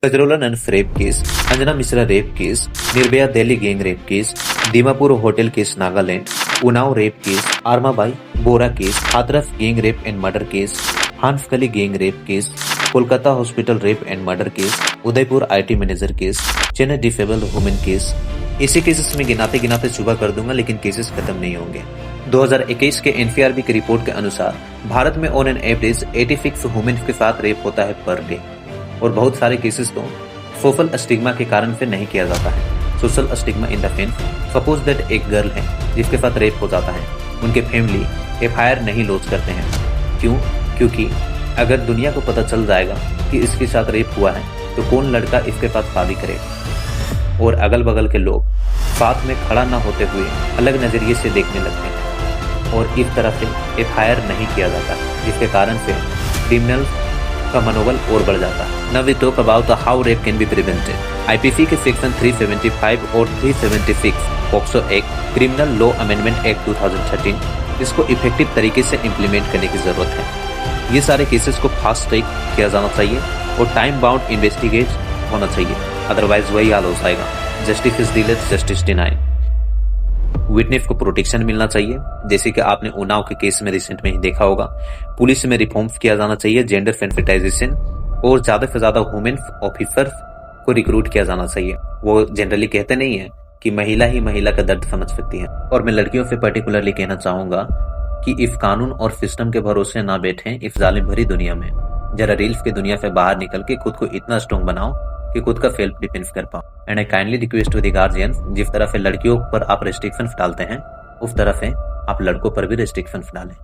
Gajrola nuns rape case, Anjana Mishra rape case, Nirbhaya Delhi gang rape case, Dimapur hotel case Nagaland, Unnao rape case, Armabai Bora case, Hathras gang rape and murder case, Hanskali gang rape case, Kolkata hospital rape and murder case, Udaipur IT manager case, Chennai disabled women case. इसी cases में गिनाते गिनाते सुबह कर दूंगा, लेकिन cases खत्म नहीं होंगे। 2021 के एनसीआरबी की रिपोर्ट के अनुसार भारत में ऑन एन एवरेज 86 वुमेन के साथ रेप होता है पर डे, और बहुत सारे केसेस तो सोशल स्टिग्मा के कारण से नहीं किया जाता है। Social stigma in the sense, suppose that एक गर्ल है जिसके साथ रेप हो जाता है, उनके फैमिली एफआईआर नहीं लॉन्च करते हैं। क्यों? क्योंकि अगर दुनिया को पता चल जाएगा कि इसके साथ रेप हुआ है तो कौन लड़का इसके साथ शादी करेगा, और अगल बगल के लोग साथ में खड़ा न होते हुए अलग नजरिए से देखने लगते हैं, और इस तरह से एफआईआर नहीं किया जाता, जिसके कारण से क्रिमिनल का मनोबल और बढ़ जाता है। Now we talk about how rape can be prevented. IPC के सेक्शन 375 और 376 POCSO act, criminal law amendment act 2013, इसको इफेक्टिव तरीके से इम्प्लीमेंट करने की जरूरत है। ये सारे केसेस को फास्ट ट्रैक किया जाना चाहिए और टाइम बाउंड इन्वेस्टिगेट होना चाहिए, अदरवाइज वही हाल हो जाएगा, justice is delayed justice denied. Witness को प्रोटेक्शन मिलना चाहिए, जैसे कि आपने उन्नाव के केस में रिसेंट में ही देखा होगा। पुलिस में रिफॉर्म्स किया जाना चाहिए, जेंडर सेंसिटाइजेशन, और ज्यादा से ज्यादा वुमेन ऑफिसर्स को रिक्रूट किया जाना चाहिए। वो जनरली कहते नहीं है कि महिला ही महिला का दर्द समझ सकती है। और मैं लड़कियों से पर्टिकुलरली कहना चाहूंगा कि इस कानून और सिस्टम के भरोसे ना बैठें इस जालिम भरी दुनिया में। जरा रील्स की दुनिया से बाहर निकल के खुद को इतना स्ट्रॉन्ग बनाओ कि खुद का सेल्फ डिफेंस कर पाओ। And I kindly request to the guardians, जिस तरह से लड़कियों पर आप रेस्ट्रिक्शंस डालते हैं उस तरह से आप लड़कों पर भी रेस्ट्रिक्शंस डालें।